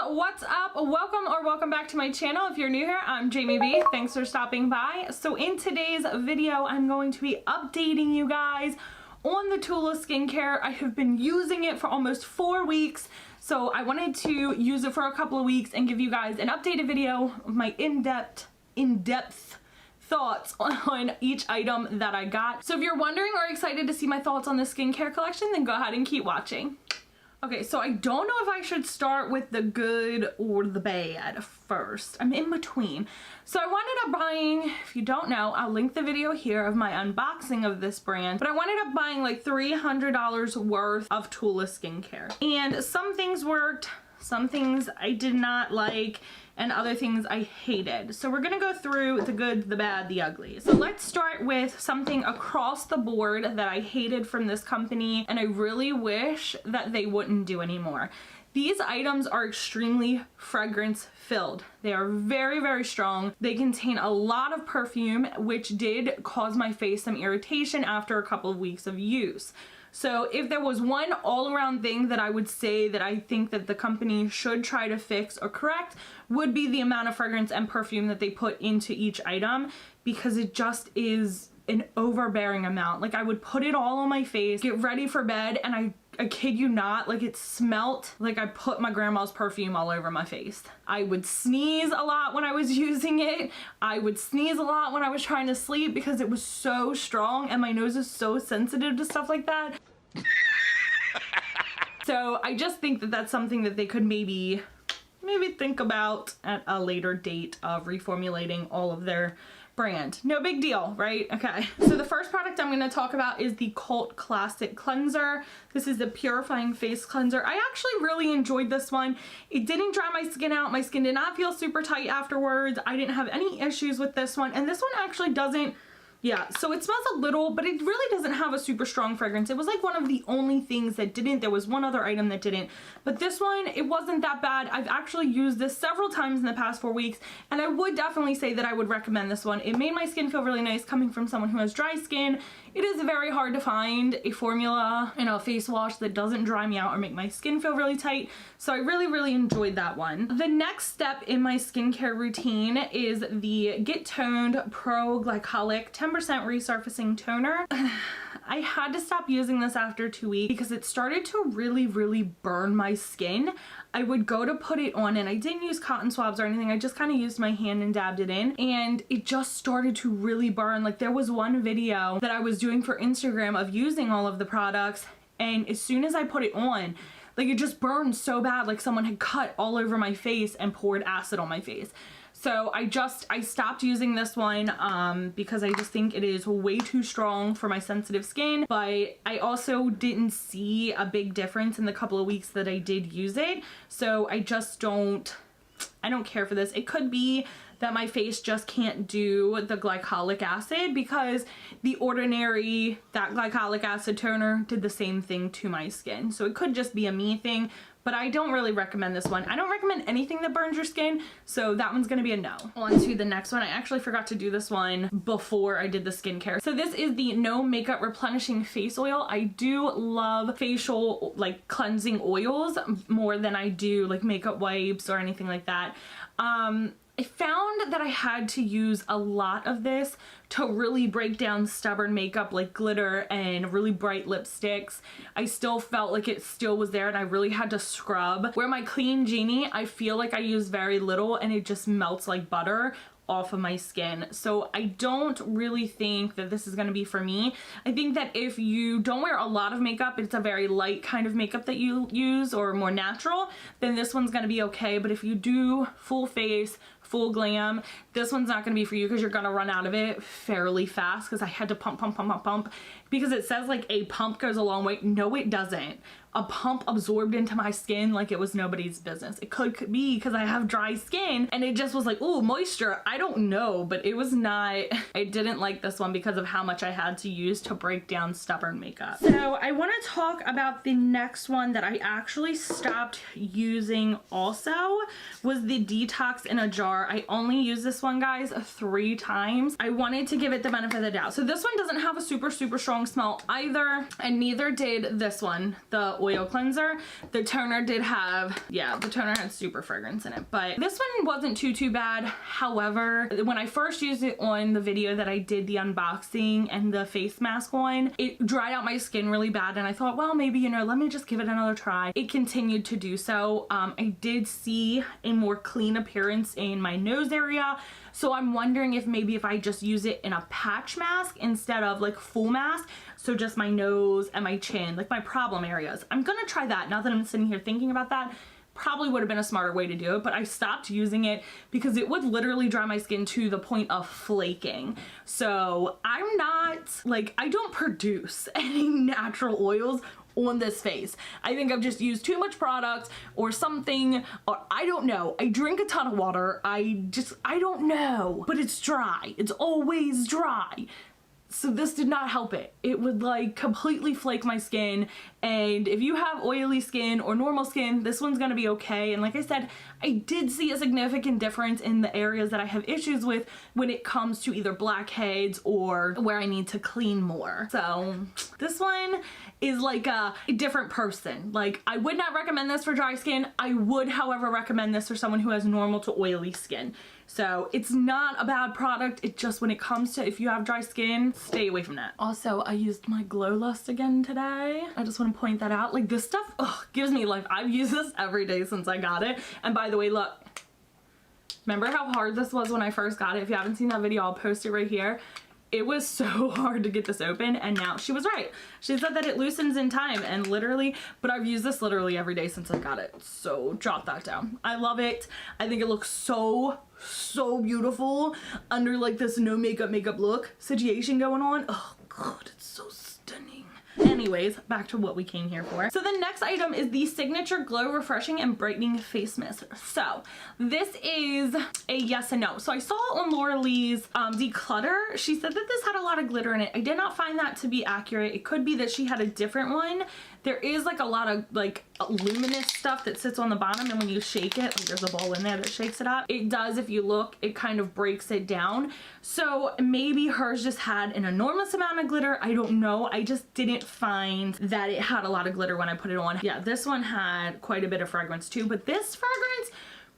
What's up? Welcome back to my channel. If you're new here, I'm Jamie B. Thanks for stopping by. So in today's video, I'm going to be updating you guys on the Tula Skincare. I have been using it for almost 4 weeks, so I wanted to use it for a couple of weeks and give you guys an updated video of my in-depth thoughts on each item that I got. So if you're wondering or excited to see my thoughts on the skincare collection, then go ahead and keep watching. Okay, so I don't know if I should start with the good or the bad first. I'm in between. So I wound up buying, if you don't know, I'll link the video here of my unboxing of this brand, but I wound up buying like $300 worth of Tula Skincare. And some things worked, some things I did not like, and other things I hated. So we're gonna go through the good, the bad, the ugly. So let's start with something across the board that I hated from this company and I really wish that they wouldn't do anymore. These items are extremely fragrance filled. They are very, very strong. They contain a lot of perfume, which did cause my face some irritation after a couple of weeks of use. So if there was one all-around thing that I would say that I think that the company should try to fix or correct, would be the amount of fragrance and perfume that they put into each item, because it just is an overbearing amount. Like, I would put it all on my face, get ready for bed, and I kid you not, like, it smelt like I put my grandma's perfume all over my face. I would sneeze a lot when I was using it. I would sneeze a lot when I was trying to sleep because it was so strong and my nose is so sensitive to stuff like that. So I just think that that's something that they could maybe think about at a later date of reformulating all of their brand. No big deal, right? Okay. So the first product I'm going to talk about is the Cult Classic Cleanser. This is the Purifying Face Cleanser. I actually really enjoyed this one. It didn't dry my skin out. My skin did not feel super tight afterwards. I didn't have any issues with this one. And this one actually doesn't, yeah, so it smells a little, but it really doesn't have a super strong fragrance. It was like one of the only things that didn't. There was one other item that didn't, but this one, it wasn't that bad. I've actually used this several times in the past 4 weeks, and I would definitely say that I would recommend this one. It made my skin feel really nice coming from someone who has dry skin. It is very hard to find a formula and a face wash that doesn't dry me out or make my skin feel really tight, so I really, really enjoyed that one. The next step in my skincare routine is the Get Toned Pro Glycolic 10% Resurfacing Toner. I had to stop using this after 2 weeks because it started to really, really burn my skin. I would go to put it on and I didn't use cotton swabs or anything. I just kind of used my hand and dabbed it in, and it just started to really burn. Like, there was one video that I was doing for Instagram of using all of the products, and as soon as I put it on, like, it just burned so bad, like someone had cut all over my face and poured acid on my face. So I stopped using this one because I just think it is way too strong for my sensitive skin, but I also didn't see a big difference in the couple of weeks that I did use it. So I don't care for this. It could be that my face just can't do the glycolic acid, because the ordinary, that glycolic acid toner did the same thing to my skin. So it could just be a me thing, but I don't really recommend this one. I don't recommend anything that burns your skin, so that one's gonna be a no. On to the next one. I actually forgot to do this one before I did the skincare. So this is the No Makeup Replenishing Face Oil. I do love facial, like, cleansing oils more than I do like makeup wipes or anything like that. I found that I had to use a lot of this to really break down stubborn makeup like glitter and really bright lipsticks. I still felt like it still was there and I really had to scrub. Where my Clean Genie, I feel like I use very little and it just melts like butter off of my skin. So I don't really think that this is going to be for me. I think that if you don't wear a lot of makeup, it's a very light kind of makeup that you use or more natural, then this one's going to be okay. But if you do full face, full glam, this one's not going to be for you, because you're going to run out of it fairly fast, because I had to pump because it says like a pump goes a long way. No, it doesn't. A pump absorbed into my skin like it was nobody's business. It could be because I have dry skin and it just was like, ooh, moisture. I don't know, but it was not, I didn't like this one because of how much I had to use to break down stubborn makeup. So I want to talk about the next one that I actually stopped using also, was the Detox in a Jar. I only used this one, guys, 3 times. I wanted to give it the benefit of the doubt. So this one doesn't have a super strong smell either, and neither did this one, the oil cleanser. The toner did have, yeah, the toner had super fragrance in it, but this one wasn't too bad. However, when I first used it on the video that I did the unboxing and the face mask on, it dried out my skin really bad, and I thought, well, maybe, you know, let me just give it another try. It continued to do so. I did see a more clean appearance in my nose area, so I'm wondering if maybe if I just use it in a patch mask instead of like full mask, so just my nose and my chin, like my problem areas. I'm gonna try that now that I'm sitting here thinking about that. Probably would have been a smarter way to do it, but I stopped using it because it would literally dry my skin to the point of flaking. So I'm not, like, I don't produce any natural oils on this face. I think I've just used too much product or something, or I don't know. I drink a ton of water. I don't know, but it's dry. It's always dry. So this did not help it. It would like completely flake my skin, and if you have oily skin or normal skin, this one's gonna be okay. And like I said, I did see a significant difference in the areas that I have issues with when it comes to either blackheads or where I need to clean more. So this one is like a different person. Like, I would not recommend this for dry skin. I would, however, recommend this for someone who has normal to oily skin. So it's not a bad product. It just, when it comes to if you have dry skin, stay away from that. Also, I used my Glow Lust again today. I just want to point that out. Like, this stuff, gives me life. I've used this every day since I got it. And by the way, look, remember how hard this was when I first got it? If you haven't seen that video, I'll post it right here. It was so hard to get this open, and now she was right. She said that it loosens in time, and literally, but I've used this literally every day since I got it. So drop that down. I love it. I think it looks so beautiful under like this no makeup look situation going on. Oh God, it's so stunning. Anyways, back to what we came here for. So the next item is the Signature Glow Refreshing and Brightening Face Mist. So this is a yes and no. So I saw on Laura Lee's Declutter, she said that this had a lot of glitter in it. I did not find that to be accurate. It could be that she had a different one. There is like a lot of like luminous stuff that sits on the bottom, and when you shake it, like there's a ball in there that shakes it up. It does, if you look, it kind of breaks it down. So maybe hers just had an enormous amount of glitter. I don't know. I just didn't find that it had a lot of glitter when I put it on. Yeah, this one had quite a bit of fragrance too, but this fragrance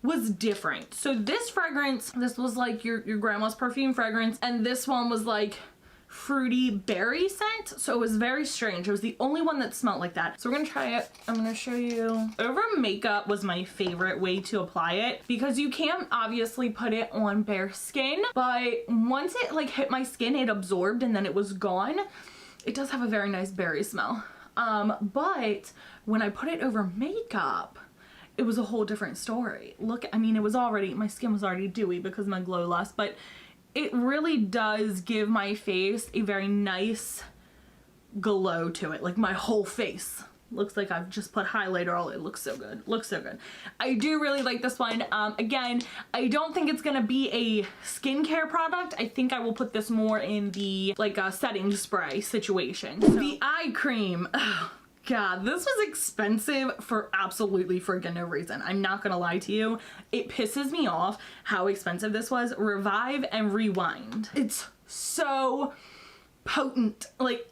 was different. So this fragrance, this was like your grandma's perfume fragrance, and this one was like fruity berry scent. So it was very strange. It was the only one that smelled like that. So we're gonna try it. I'm gonna show you. Over makeup was my favorite way to apply it, because you can obviously put it on bare skin, but once it like hit my skin, it absorbed and then it was gone. It does have a very nice berry smell. But when I put it over makeup, it was a whole different story. Look, I mean, it was already, my skin was already dewy because of my Glow Lust, but it really does give my face a very nice glow to it. Like my whole face looks like I've just put highlighter all. It looks so good. Looks so good. I do really like this one. Again, I don't think it's gonna be a skincare product. I think I will put this more in the like a setting spray situation. So. The eye cream. Oh, God, this was expensive for absolutely freaking no reason. I'm not gonna lie to you. It pisses me off how expensive this was. Revive and Rewind. It's so potent. Like,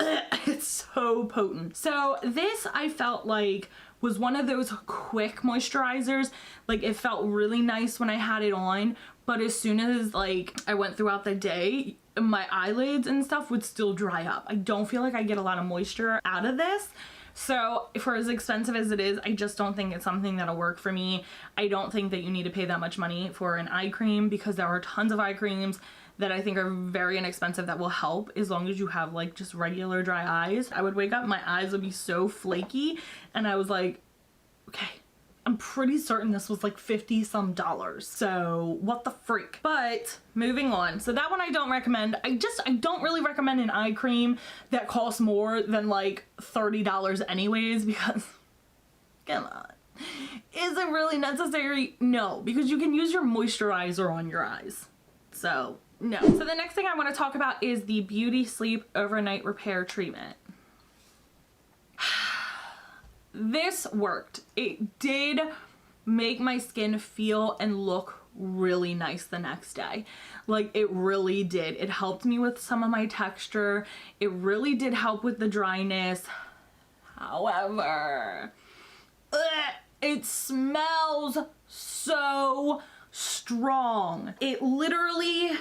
it's so potent. So this, I felt like, was one of those quick moisturizers. Like, it felt really nice when I had it on, but as soon as like I went throughout the day, my eyelids and stuff would still dry up. I don't feel like I get a lot of moisture out of this. So for as expensive as it is, I just don't think it's something that'll work for me. I don't think that you need to pay that much money for an eye cream, because there are tons of eye creams that I think are very inexpensive that will help as long as you have like just regular dry eyes. I would wake up, my eyes would be so flaky, and I was like, okay, I'm pretty certain this was like $50 some. So what the freak? But moving on. So that one I don't recommend. I don't really recommend an eye cream that costs more than like $30 anyways, because come on. Is it really necessary? No, because you can use your moisturizer on your eyes. So no. So the next thing I want to talk about is the Beauty Sleep Overnight Repair Treatment. This worked. It did make my skin feel and look really nice the next day. Like, it really did. It helped me with some of my texture. It really did help with the dryness. However, it smells so strong. It literally,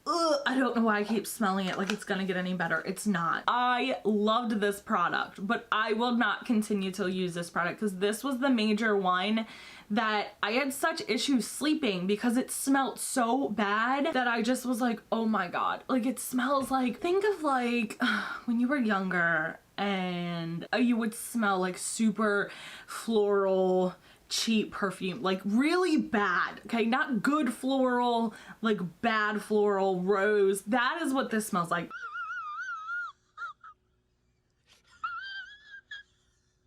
I don't know why I keep smelling it like it's gonna get any better. It's not. I loved this product, but I will not continue to use this product because this was the major one that I had such issues sleeping because it smelled so bad that I just was like, oh my god. Like, it smells like, think of like when you were younger and you would smell like super floral cheap perfume, like really bad, okay? Not good floral, like bad floral rose. That is what this smells like.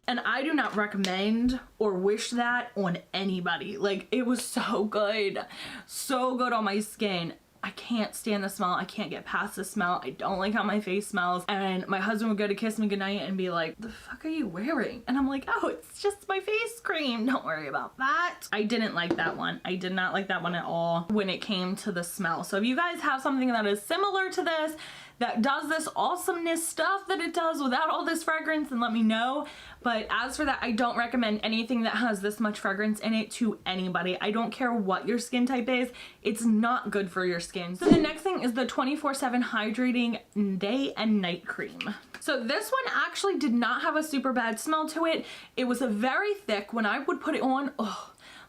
And I do not recommend or wish that on anybody. Like, it was so good on my skin. I can't stand the smell. I can't get past the smell. I don't like how my face smells. And my husband would go to kiss me goodnight and be like, the fuck are you wearing? And I'm like, oh, it's just my face cream. Don't worry about that. I didn't like that one. I did not like that one at all when it came to the smell. So if you guys have something that is similar to this, that does this awesomeness stuff that it does without all this fragrance, then let me know. But as for that, I don't recommend anything that has this much fragrance in it to anybody. I don't care what your skin type is. It's not good for your skin. So the next thing is the 24/7 Hydrating Day and Night Cream. So this one actually did not have a super bad smell to it. It was a very thick. When I would put it on,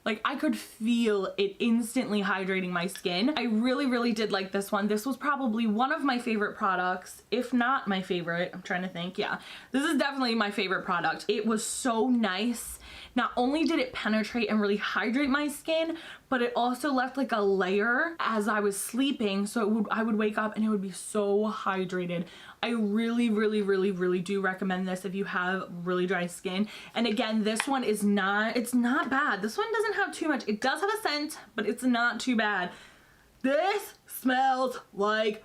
like I could feel it instantly hydrating my skin. I really did like this one. This was probably one of my favorite products, if not my favorite. I'm trying to think. Yeah, this is definitely my favorite product. It was so nice. Not only did it penetrate and really hydrate my skin, but it also left like a layer as I was sleeping. So I would wake up and it would be so hydrated. I really do recommend this if you have really dry skin. And again, this one is not, it's not bad. This one doesn't have too much. It does have a scent, but it's not too bad. This smells like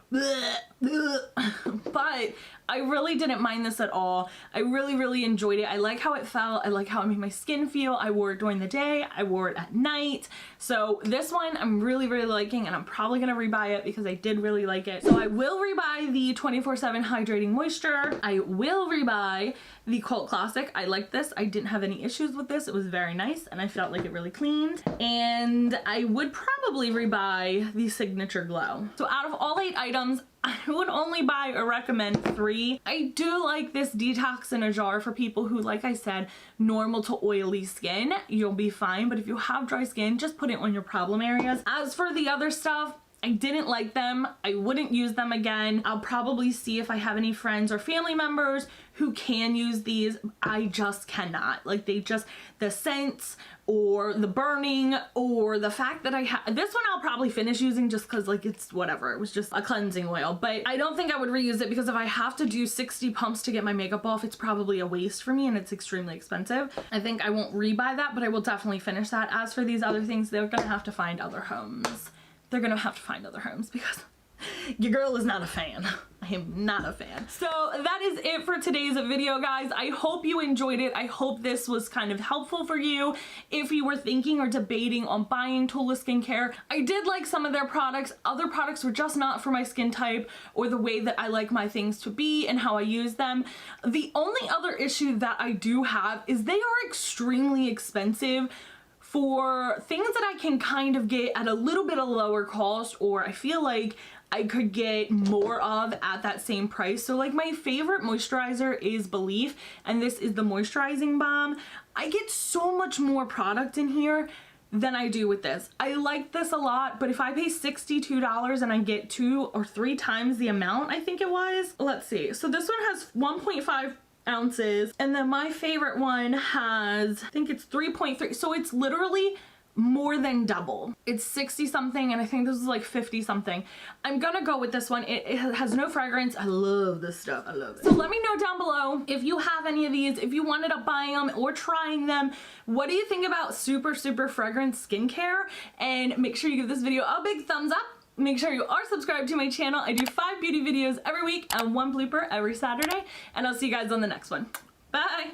but I really didn't mind this at all. I really enjoyed it. I like how it felt. I like how it made my skin feel. I wore it during the day. I wore it at night. So this one I'm really liking, and I'm probably gonna rebuy it because I did really like it. So I will rebuy the 24/7 Hydrating Moisture. I will rebuy the Cult Classic. I like this. I didn't have any issues with this. It was very nice and I felt like it really cleaned. And I would probably rebuy the Signature Glow. So out of all 8 items, I would only buy or recommend 3. I do like this detox in a jar for people who, like I said, normal to oily skin. You'll be fine, but if you have dry skin, just put it on your problem areas. As for the other stuff, I didn't like them. I wouldn't use them again. I'll probably see if I have any friends or family members who can use these. I just cannot. Like, they just, the scents or the burning or the fact that I have, this one I'll probably finish using just because, like, it's whatever. It was just a cleansing oil, but I don't think I would reuse it because if I have to do 60 pumps to get my makeup off, it's probably a waste for me and it's extremely expensive. I think I won't rebuy that, but I will definitely finish that. As for these other things, they're gonna have to find other homes. They're gonna have to find other homes because your girl is not a fan. I am not a fan. So that is it for today's video, guys. I hope you enjoyed it. I hope this was kind of helpful for you if you were thinking or debating on buying Tula Skincare. I did like some of their products. Other products were just not for my skin type or the way that I like my things to be and how I use them. The only other issue that I do have is they are extremely expensive for things that I can kind of get at a little bit of lower cost, or I feel like I could get more of at that same price. So like my favorite moisturizer is Belief, and this is the moisturizing balm. I get so much more product in here than I do with this. I like this a lot, but if I pay $62 and I get 2 or 3 times the amount, I think it was, let's see. So this one has 1.5 ounces, and then my favorite one has, I think it's 3.3, so it's literally more than double. It's 60 something and I think this is like 50 something. I'm gonna go with this one. It has no fragrance. I love this stuff. I love it. So let me know down below if you have any of these, if you ended up buying them or trying them. What do you think about super fragrance skincare? And make sure you give this video a big thumbs up. Make sure you are subscribed to my channel. I do 5 beauty videos every week and 1 blooper every Saturday. And I'll see you guys on the next one. Bye!